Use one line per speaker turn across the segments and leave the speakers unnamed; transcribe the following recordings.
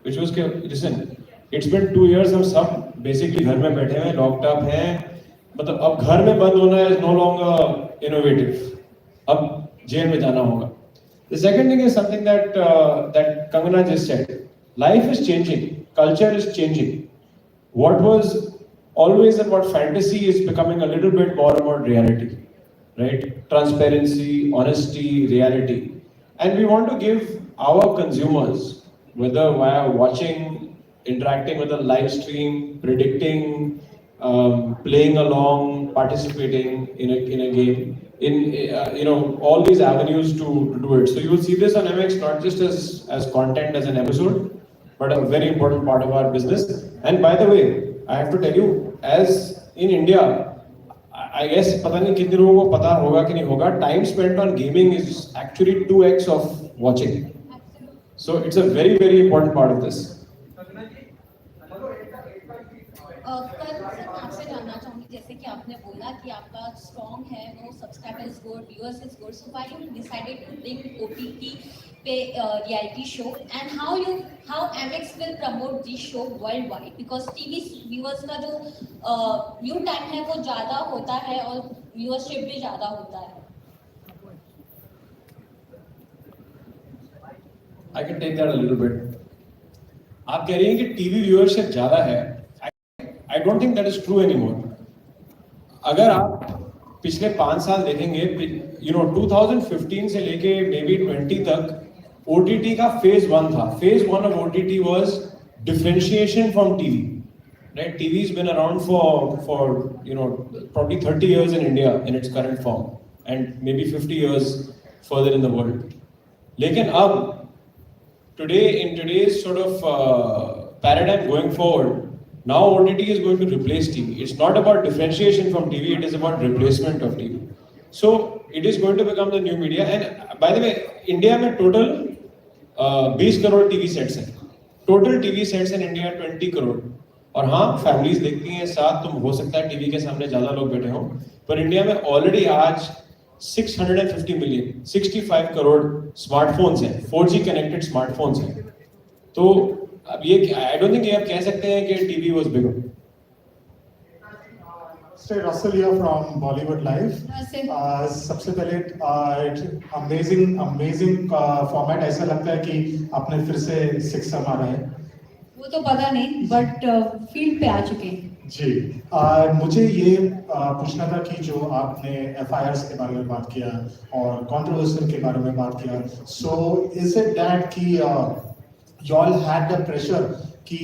which was कि listen, it's been 2 years, हम सब basically घर में बैठे हैं, locked up हैं, मतलब अब घर में बंद होना is no longer innovative, अब जेल में जाना होगा. The second thing is something that Kangana just said. Life is changing, culture is changing. What was always about fantasy is becoming a little bit more about reality, right? Transparency, honesty, reality. And we want to give our consumers, whether via watching, interacting with a live stream, predicting, playing along, participating in a game, all these avenues to do it. So you will see this on MX not just as content, as an episode, but a very important part of our business. And by the way, I have to tell you, as in India, I guess पता नहीं कितने लोगों को पता होगा कि नहीं होगा, time spent on gaming is actually 2x of watching. So it's a very, very important part of this.
आपसे जानना चाहूंगी, जैसे कि आपने बोला कि आपका स्ट्रॉन्ग है, वो subscriber is good, viewers is good, so why you decided to bring OTT पे reality show, and how MX will promote this show world wide, because TV viewers का जो व्यू टाइम है वो ज़्यादा होता है और व्यूअरशिप भी ज़्यादा होता है.
I can take that a little bit. आप कह रही हैं कि टीवी व्यूअरशिप ज़्यादा है. I don't think that is true anymore. अगर आप पिछले 5 साल देखेंगे, 2015 से लेके maybe 20 तक OTT का phase 1 था. Phase 1 of OTT was differentiation from TV. Right? TV has been around for probably 30 years in India in its current form, and maybe 50 years further in the world. लेकिन अब today, in today's sort of paradigm going forward, now OTT is going to replace TV. It's not about differentiation from TV, it is about replacement of TV. So it is going to become the new media. And by the way, India में total 20 crore TV sets हैं. Total TV sets in India 20 crore. और हाँ, families देखती हैं साथ, तुम हो सकता है TV के सामने ज़्यादा लोग बैठे हों, पर इंडिया में already आज 650 million, 65 करोड़ स्मार्टफोन्स हैं, 4G कनेक्टेड स्मार्टफोन्स हैं. तो अब ये आई डोंट थिंक ये आप कह सकते हैं कि TV was bigger.
Russell here from Bollywood Live. सबसे पहले अमेजिंग फॉर्मेट, ऐसा लगता है कि आपने फिर से 6 मारा है.
वो तो पता नहीं, बट फील्ड पे आ चुके हैं
जी. मुझे ये पूछना था कि जो आपने FIRs के बारे में बात किया और कंट्रोवर्शियल के बारे में बात किया, सो इज इट दैट कि you all had the pressure कि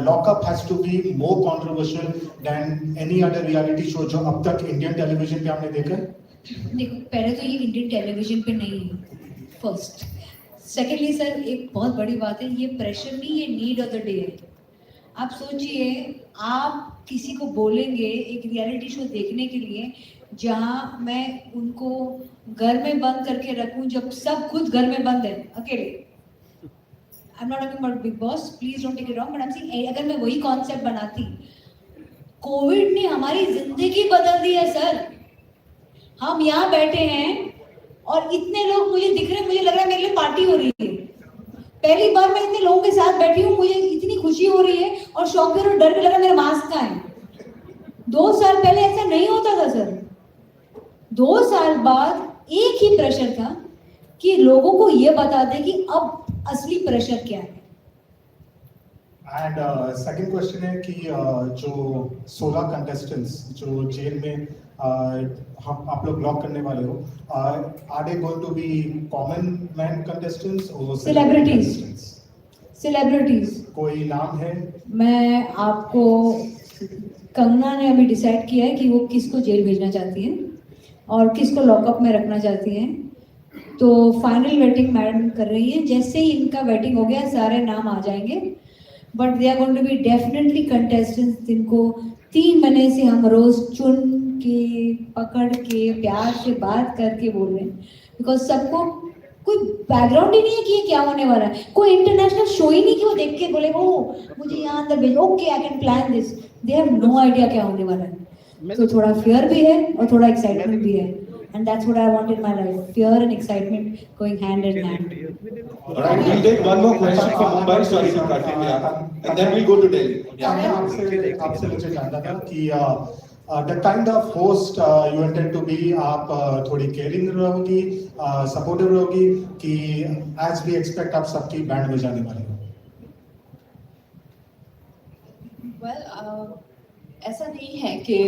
lockup has to be more controversial than any other reality show जो अब तक इंडियन टेलीविजन पे आपने देखा है?
देखो, पहले तो ये इंडियन टेलीविजन पे नहीं है, फर्स्ट. सेकेंडली सर, एक बहुत बड़ी बात है, ये प्रेशर नहीं, ये नीड ऑफ द डे है. आप सोचिए, आप किसी को बोलेंगे एक रियलिटी शो देखने के लिए जहाँ मैं उनको घर में बंद करके रखूँ, जब सब खुद घर में बंद है अकेले. I'm not talking about Big Boss, please don't take it wrong, but I'm saying अगर मैं वही कॉन्सेप्ट बनाती, कोविड ने हमारी जिंदगी बदल दी है सर. हम यहाँ बैठे हैं और इतने लोग मुझे दिख रहे हैं, मुझे लग रहा है मेरे लिए पार्टी हो रही है. पहली बार मैं इतने लोगों के साथ बैठी हूँ, मुझे इतनी खुशी हो रही है और शौक भी और डर भी लग रहा है मेरा मास्क कहाँ है. 2 साल पहले ऐसा नहीं होता था सर. 2 साल बाद एक ही प्रेशर था कि लोगों को ये बता दें कि अब असली प्रेशर क्या है.
एंड सेकंड क्वेश्चन है कि जो 16 कंटेस्टेंट्स जो जेल में आप लोग ब्लॉक करने वाले हो, are they going to be common man contestants और
सेलिब्रिटीज?
कोई नाम है?
मैं आपको, कंगना ने अभी डिसाइड किया है कि वो किसको जेल भेजना चाहती है और किसको लॉकअप में रखना चाहती हैं. तो फाइनल वेटिंग मैडम कर रही है. जैसे ही इनका वेटिंग हो गया सारे नाम आ जाएंगे, but they are going to be definitely contestants जिनको 3 महीने से हम रोज चुन के, पकड़ के, प्यार से बात करके बोल रहे हैं. बिकॉज सबको कोई बैकग्राउंड ही नहीं है कि ये क्या होने वाला है. कोई इंटरनेशनल शो ही नहीं कि वो देख के बोले ओ मुझे यहाँ अंदर भेजो, okay I can plan this. They have no idea क्या होने वाला है. तो थोड़ा फियर भी है और थोड़ा एक्साइटमेंट भी है. And that's what I want in my life. Fear and excitement going hand in hand.
Alright, we'll take one more question from Mumbai. Sorry to cut you, yeah. And then we'll go to Delhi.
मैं आपसे मुझे जानना था कि the kind of host you intend to be, आप थोड़ी caring रहोगी, supportive रहोगी, कि as we expect आप सबकी बैंड बजाने वाली हो?
Well, ऐसा नहीं है कि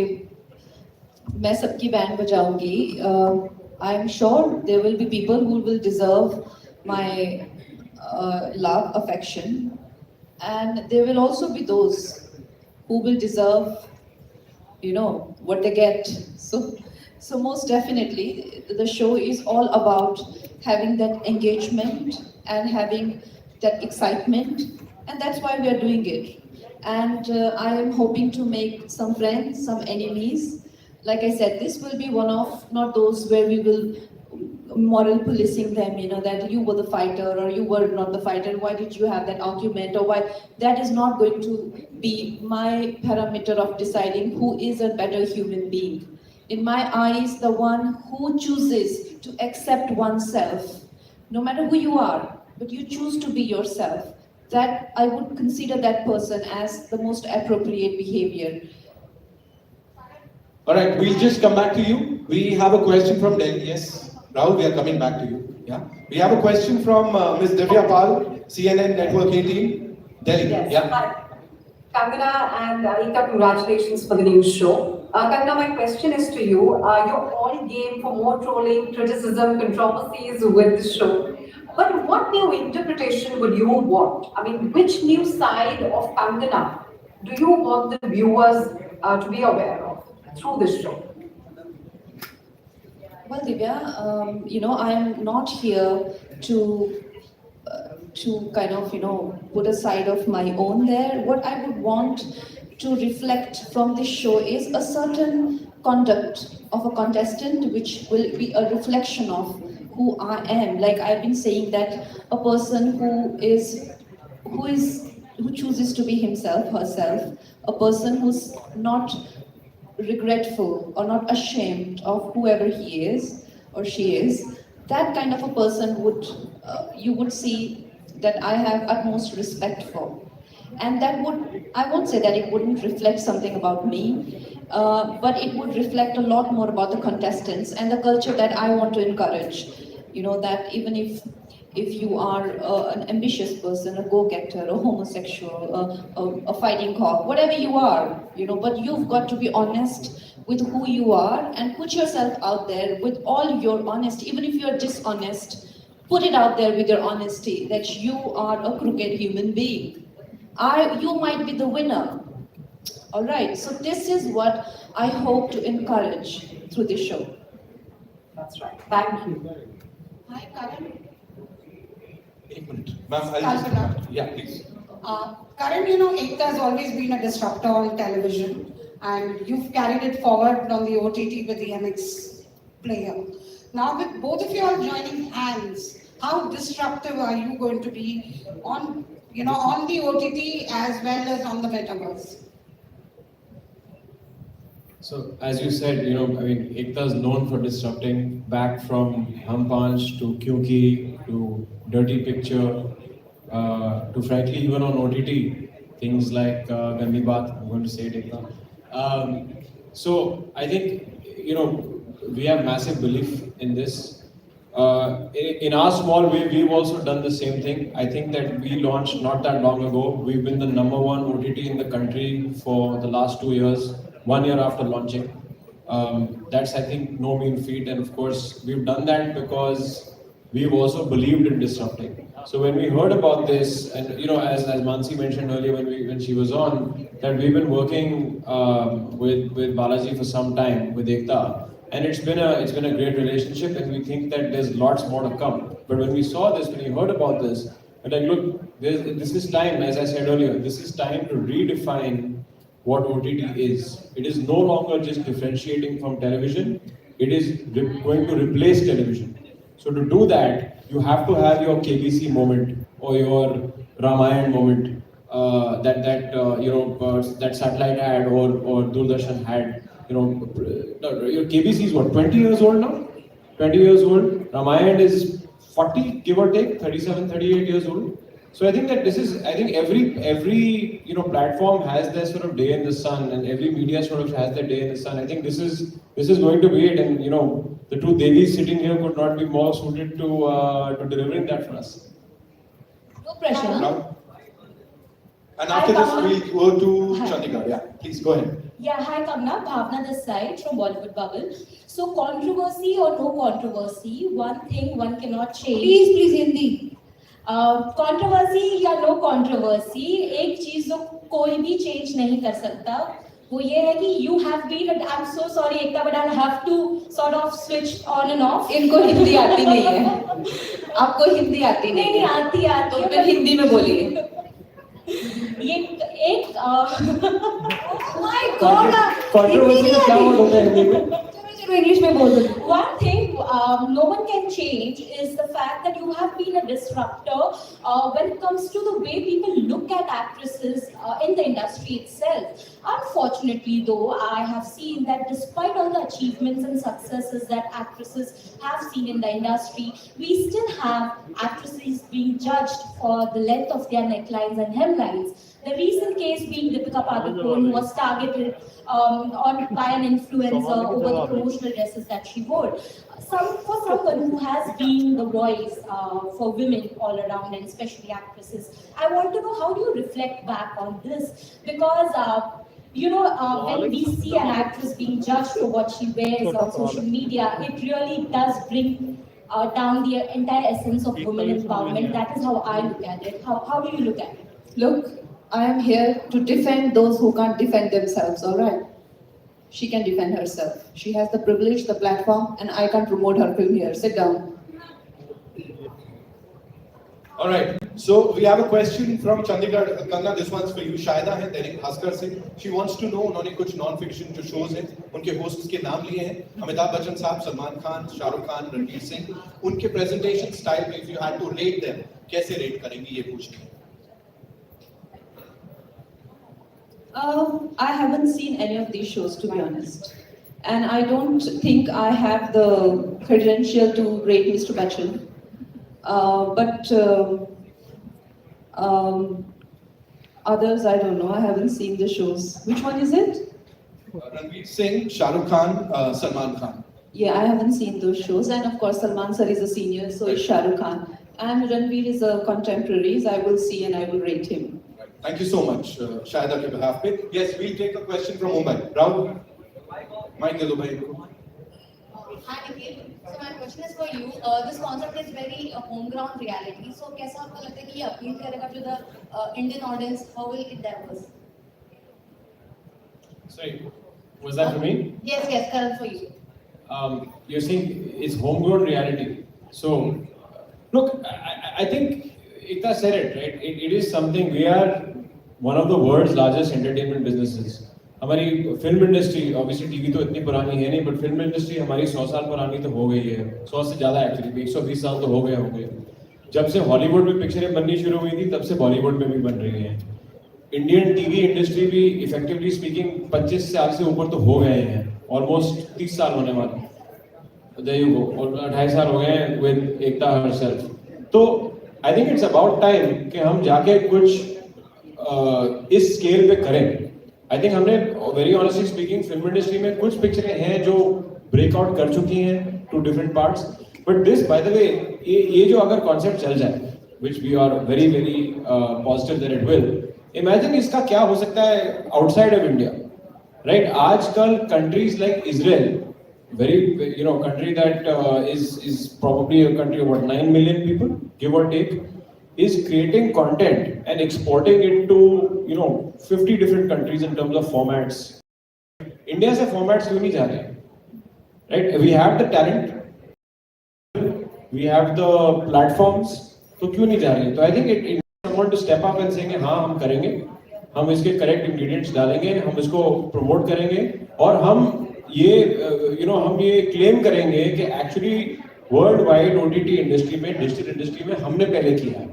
मैं सबकी band बजाऊंगी. I am sure there will be people who will deserve my love, affection, and there will also be those who will deserve, you know, what they get. So most definitely, the show is all about having that engagement and having that excitement, and that's why we are doing it. And I am hoping to make some friends, some enemies. Like I said, this will be one of, not those where we will moral policing them, you know, that you were the fighter or you were not the fighter, why did you have that argument, or why. That is not going to be my parameter of deciding who is a better human being. In my eyes, the one who chooses to accept oneself, no matter who you are, but you choose to be yourself, that I would consider that person as the most appropriate behavior.
Alright, we'll just come back to you. We have a question from Delhi. Yes, Rahul, we are coming back to you. Yeah, we have a question from Ms. Divya Pal, CNN Network 18, Delhi.
Yes.
Yeah.
Hi. Kangana and Ekta, congratulations for the news show. Kangana, my question is to you. You're all game for more trolling, criticism, controversies with the show. But what new interpretation would you want? I mean, which new side of Kangana do you want the viewers to be aware of through this show?
Well, Divya, you know, I am not here to kind of, you know, put a side of my own there. What I would want to reflect from this show is a certain conduct of a contestant, which will be a reflection of who I am. Like I've been saying, that a person who chooses to be himself, herself, a person who's not regretful or not ashamed of whoever he is or she is, that kind of a person would, you would see that I have utmost respect for. And that would, I won't say that it wouldn't reflect something about me, but it would reflect a lot more about the contestants and the culture that I want to encourage. You know, that even if you are an ambitious person, a go-getter, a homosexual, a fighting cock, whatever you are, you know, but you've got to be honest with who you are and put yourself out there with all your honesty. Even if you're dishonest, put it out there with your honesty that you are a crooked human being. You might be the winner. All right, so this is what I hope to encourage through this show.
That's right. Thank you.
Hi, Karan.
Ma'am, I'll just... Yeah, please.
Karan, you know, Ekta has always been a disruptor on television, and you've carried it forward on the OTT with the MX player. Now, with both of you all joining hands, how disruptive are you going to be on, you know, on the OTT as well as on the metaverse?
So, as you said, you know, I mean, Ekta is known for disrupting, back from Hum Panch to Kyunki to Dirty Picture to frankly even on OTT, things like Gandhi Baat, I'm going to say it, Ekta. So, I think, you know, we have massive belief in this. In our small way, we've also done the same thing. I think that we launched not that long ago. We've been the #1 OTT in the country for the last 2 years. 1 year after launching. That's, I think, no mean feat. And of course, we've done that because we've also believed in disrupting. So when we heard about this, and you know, as Mansi mentioned earlier when she was on, that we've been working with Balaji for some time, with Ekta, and it's been a great relationship, and we think that there's lots more to come. But when we saw this, when we heard about this, we're like, look, this is time, as I said earlier, this is time to redefine what OTT is. It is no longer just differentiating from television, it is going to replace television. So to do that, you have to have your KBC moment or your Ramayan moment that satellite had or Doordarshan had. You know, your KBC is what, 20 years old now? 20 years old. Ramayan is 40, give or take, 37, 38 years old. So I think that this is, I think every platform has their sort of day in the sun, and every media sort of has their day in the sun. I think this is going to be it, and the two Devis sitting here could not be more suited to delivering that for us.
No pressure.
Now, and after this, we'll go to Chandigarh. Yeah, please go ahead.
Yeah, hi Kangana, Bhavna this side from Bollywood Bubble. So controversy or no controversy, one thing one cannot change.
Please Hindi.
Controversy या no controversy एक चीज जो कोई भी change नहीं कर सकता वो ये है कि you have been I am so sorry Ekta but I have to sort of switch on and off
इनको हिंदी आती नहीं है आपको हिंदी आती
नहीं आती
तो फिर हिंदी में बोलिए
ये एक
माय गॉड
कंट्रोवर्सी का क्या वर्ड होता है हिंदी में?
इंग्लिश में बोल दो.
One thing no one can change is the fact that you have been a disruptor when it comes to the way people look at actresses in the industry itself. Unfortunately, though, I have seen that despite all the achievements and successes that actresses have seen in the industry, we still have actresses being judged for the length of their necklines and hemlines. The recent case being Deepika Padukone, who was targeted by an influencer over the promotional dresses that she wore. For someone who has been the voice for women all around, and especially actresses, I want to know how do you reflect back on this? Because when we see an actress being judged for what she wears on social media, it really does bring down the entire essence of women empowerment. That is how I look at it. How do you look at it?
Look, I am here to defend those who can't defend themselves, alright? She can defend herself. She has the privilege, the platform, and I can't promote her film here. Sit down.
Alright, so we have a question from Chandigarh. Kangana, this one's for you. Shahida hai Dainik Bhaskar से. She wants to know, उन्होंने कुछ non-fiction जो shows हैं, उनके hosts के नाम लिए हैं. अमिताभ बच्चन साहब, सलमान खान, शाहरुख खान, रणवीर सिंह. उनके presentation style में, if you had to rate them, कैसे rate करेंगी ये पूछ रही हैं.
I haven't seen any of these shows, to be honest. And I don't think I have the credential to rate Mr. Bachchan. Others, I don't know. I haven't seen the shows. Which one is it?
Ranveer Singh, Shah Rukh Khan, Salman Khan.
Yeah, I haven't seen those shows. And of course, Salman sir is a senior, so is Shah Rukh Khan. And Ranveer is a contemporary. So I will see and I will rate him.
Thank you so much, Shahida, on behalf of. Yes, we'll take a question from Mumbai. Rahul, mic de do bhai.
Hi Nikhil. So my question is for you. This concept is very home ground reality. So कैसा आपको लगता है कि ये appeal करेगा to the Indian audience? How will it diverse?
Sorry, was that for me?
Yes, Karan, for you.
You're saying it's homegrown reality. So, look, I think Ekta said it, right? It is something, we are one of the world's largest entertainment businesses. हमारी film industry, obviously TV तो इतनी पुरानी है नहीं, but film industry हमारी 100 साल पुरानी तो हो गई है, 100 से ज़्यादा एक्चुअली, 120 साल तो हो गए. जब से हॉलीवुड में पिक्चरें बननी शुरू हुई थी, तब से बॉलीवुड में भी बन रही हैं. इंडियन टीवी इंडस्ट्री भी इफेक्टिवली स्पीकिंग 25 साल से ऊपर तो हो गए हैं, ऑलमोस्ट 30 साल होने वाले, और 2.5 साल हो गए हैं विद एकता हरसेल्फ. तो I think it's about time कि हम जाके कुछ इस स्केल पे करें. आई थिंक हमने very honestly speaking film industry में कुछ पिक्चरें हैं जो ब्रेकआउट कर चुकी हैं to different parts, but this by the way ये जो अगर कॉन्सेप्ट चल जाए, which we are very very positive that it will, imagine इसका क्या हो सकता है आउटसाइड ऑफ इंडिया, राइट? आजकल countries like Israel, very country that is probably a country of what 9 million people, give or take, is creating content and exporting it to 50 different countries in terms of formats. India से formats क्यों नहीं जा रहे, right? We have the talent, we have the platforms, तो क्यों नहीं जा रहे? तो I think it want to step up and saying हाँ हम करेंगे, हम इसके correct ingredients डालेंगे, हम इसको promote करेंगे, और हम ये क्लेम करेंगे कि actually world wide OTT industry में, डिजिटल इंडस्ट्री में हमने पहले किया है.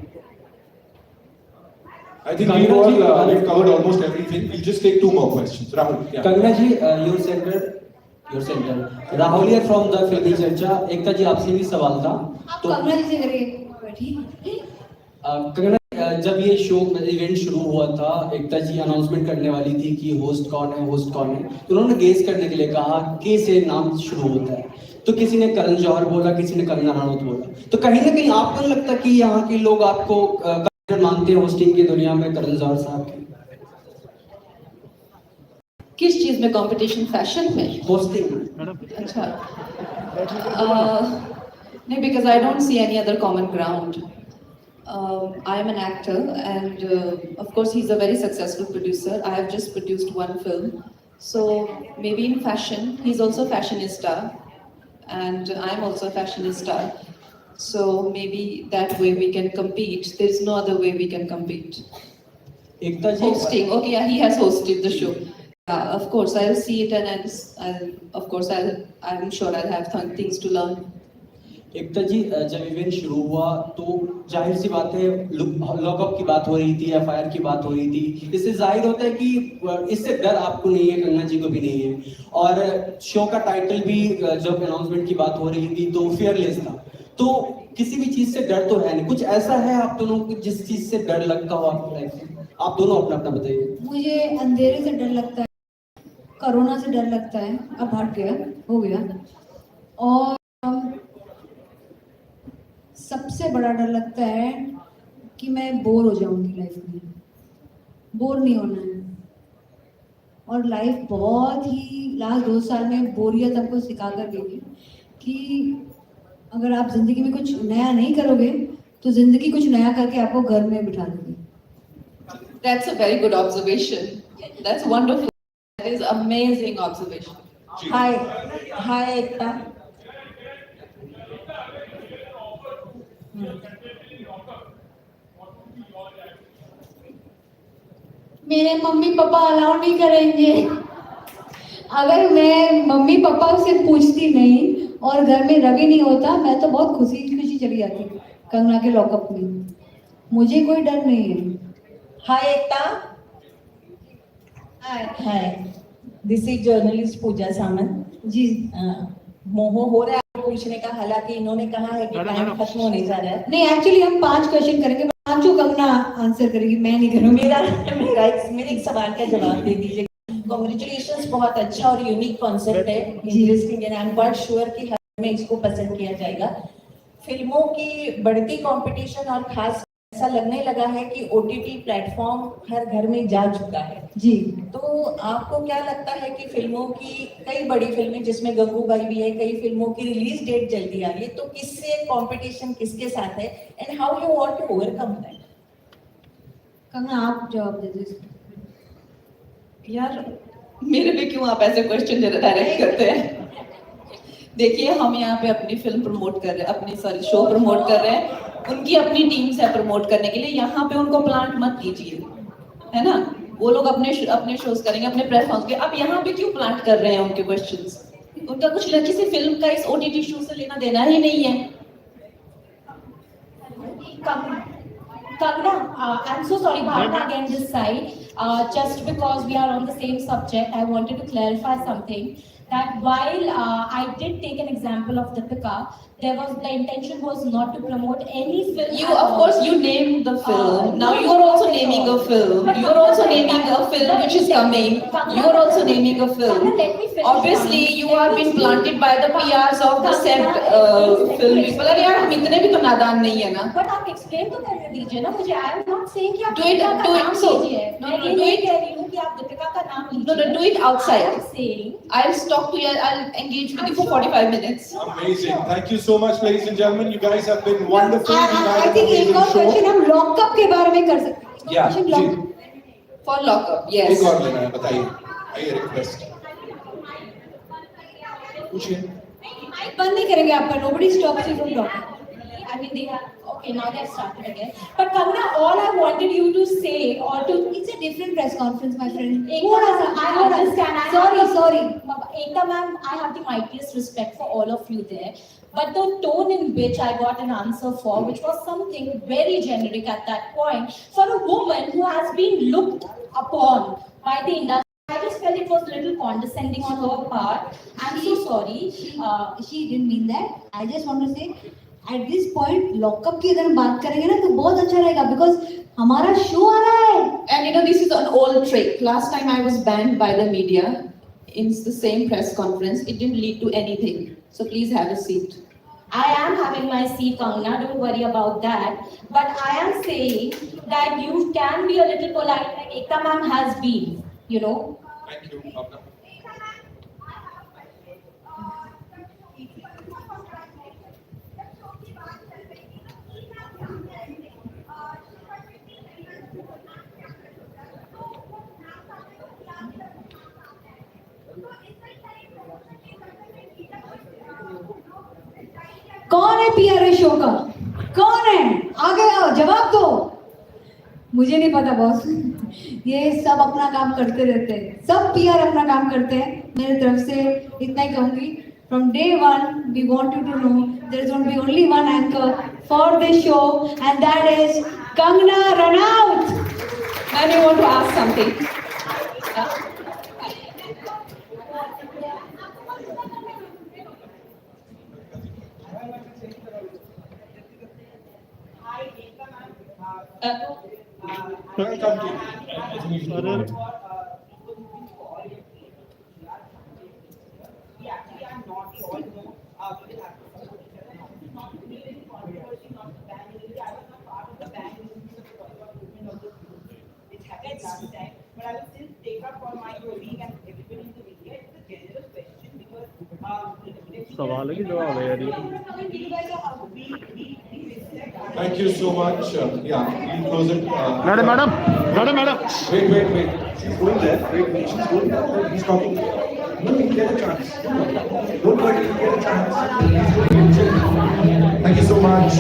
I think we've covered almost everything. We'll just take 2 more questions. Rahul, yeah.
Kangana ji, you said that your centre Rahul here from the फिल्मी चर्चा। एकता जी आपसे भी सवाल था।
आप कंगना जी से करिए, बैठिए।
कंगना, जब ये शो इवेंट शुरू हुआ था, एकता जी अनाउंसमेंट करने वाली थी कि होस्ट कौन है, होस्ट कौन है, तो उन्होंने गेस करने के लिए कहा के से नाम शुरू होता है। तो किसी ने करण जौहर बोला, किसी ने कंगना रनौत बोला। तो कहीं ना कहीं आपको नहीं लगता कि यहाँ के लोग आपको मानते हैं होस्टिंग की दुनिया में करण जौहर साहब की?
किस चीज में कंपटीशन? फैशन में?
होस्टिंग।
अच्छा, no, because I don't see any other common ground. I am an actor, and of course, he's a very successful producer. I have just produced one film, so maybe in fashion, he's also a fashionista, and I'm also a fashionista. So maybe that way we can compete. There's no other way we can compete.
Ekta ji
Hosting, okay, yeah, he has hosted the show. Yeah, of course, I'll see it, and I'm sure I'll have things to learn.
एकता जी, जब event शुरू हुआ तो जाहिर सी बात है lockup की बात हो रही थी, एफआईआर की बात हो रही थी। इससे जाहिर होता है कि इससे डर आपको नहीं है, कंगना जी को भी नहीं है। और शो का टाइटल भी जब अनाउंसमेंट की बात हो रही थी तो फियरलेस था। तो किसी भी चीज से डर तो है नहीं। कुछ ऐसा है आप दोनों को जिस चीज से डर लगता हो आपकी लाइफ में? आप दोनों अपना अपना बताइए।
मुझे अंधेरे से डर लगता है, कोरोना से डर लगता है, अब हट गया, हो गया। और सबसे बड़ा डर लगता है कि मैं बोर हो जाऊंगी लाइफ में। बोर नहीं होना है। और लाइफ बहुत ही लास्ट 2 साल में बोरियत हमको सिखा कर गई कि अगर आप जिंदगी में कुछ नया नहीं करोगे तो जिंदगी कुछ नया करके आपको घर में बिठा देगी।
That's a very good observation. That's wonderful. That is amazing observation.
Hi, Ekta. मेरे मम्मी पापा अलाउ नहीं करेंगे। अगर मैं मम्मी पापा से पूछती नहीं और घर में रवि नहीं होता, मैं तो बहुत खुशी खुशी चली जाती कंगना के लॉकअप में। मुझे कोई डर नहीं है। हाय एकता। हाय, दिस इज जर्नलिस्ट पूजा सामंत
जी।
मोह हो रहा है पूछने का, हालांकि इन्होंने कहा है कि टाइम खत्म होने जा रहा है।
नहीं, एक्चुअली हम 5 क्वेश्चन करेंगे, पांचों कंगना आंसर करेगी, मैं नहीं करूँगी।
मेरे एक सवाल का जवाब दे दीजिए। कांग्रेचुलेशंस, बहुत अच्छा और यूनिक कॉन्सेप्ट है, इंटरेस्टिंग है। आई एम क्वाइट श्योर कि हर में इसको पसंद किया जाएगा। फिल्मों की बढ़ती कंपटीशन और खास ऐसा लगने लगा है कि ओटीटी प्लेटफॉर्म हर घर में जा चुका है
जी।
तो आपको क्या लगता है कि फिल्मों की कई बड़ी फिल्में जिसमें गंगूबाई भी है, कई फिल्मों की रिलीज डेट जल्दी आ रही है, तो किससे कंपटीशन किसके साथ है and how you want to overcome that?
Kangana आप जवाब दे दीजिए।
यार मेरे पे क्यों आप ऐसे क्वेश्चन डायरेक्ट करते हैं? देखिए, हम यहाँ पे अपनी फिल्म प्रमोट कर रहे हैं, अपनी शो प्रमोट कर रहे हैं। उनकी अपनी टीम से प्रमोट करने के लिए यहाँ पे उनको प्लांट मत कीजिए, है ना? वो लोग अपने शोज करेंगे, अपने प्लेटफॉर्म्स पे। अब यहाँ पे क्यों प्लांट कर रहे हैं उनके क्वेश्चंस? उनका कुछ किसी फिल्म का इस ओटीटी शो से लेना देना ही नहीं है।
Kangana, I'm so sorry, Bhavna again this side. Just because we are on the same subject, I wanted to clarify something. That while I did take an example of Deepika, the intention was not to promote any film.
Of course, you named the film. Now you are also naming a film. You are also naming a film which is coming. You are also naming a film. Obviously, you have been planted by the PRs of the said film people. अरे यार, हम इतने भी तो नादान नहीं है ना?
But आप explain तो करने दीजिए ना मुझे. I am not saying कि आप
Do it.
मैं ये नहीं कह रही हूँ कि आप दीपिका का नाम लीजिए.
No, do it outside.
I am saying.
I'll talk to you. I'll engage with you for 45 minutes.
Amazing. Thank you so much, ladies and gentlemen. You guys have been wonderful.
I think एक और question हम lockup के बारे में कर सकते हैं।
Yeah, ji.
For lockup, yes.
एक और लेना है, बताइए। आइए, रिक्वेस्ट। पूछिए।
बंद नहीं करेंगे आपका, nobody stops you from talking.
I mean, they have, okay, now they have started again. But Kangana, all I wanted you to say or to...
It's a different press conference, my friend.
I understand.
Sorry.
Ekta ma'am, I have the mightiest respect for all of you there. But the tone in which I got an answer for, which was something very generic at that point, for a woman who has been looked upon by the industry, I just felt it was a little condescending on her part. I'm so sorry.
She didn't mean that. I just want to say, at this point, lockup की अगर हम बात करेंगे ना तो बहुत अच्छा रहेगा because हमारा शो आ रहा है.
And you know, this is an old trick. Last time I was banned by the media in the same press conference. It didn't lead to anything. So please have a seat.
I am having my seat, Kangana, don't worry about that. But I am saying that you can be a little polite like Ekta ma'am has been, you know.
Thank you, Bhavna.
कौन है PR show का? कौन है? आगे आओ, जवाब दो. मुझे नहीं पता बॉस. ये सब अपना काम करते रहते हैं. सब पीआर अपना काम करते हैं. मेरी तरफ से इतना ही कहूंगी. From day one, we want you to know there is going to be only one anchor for this show, and that is Kangana Ranaut.
And you want to ask something?
Welcome to
but I will still take up for my colleague and everybody in the media. It's a general question because
सवाल है कि जवाब है यार ये.
Thank you so much. Yeah, we'll close it.
Madam.
Wait. She's going there. Wait. She's going there. He's talking. No, you get a chance. Don't worry, you get a chance. Thank you so much.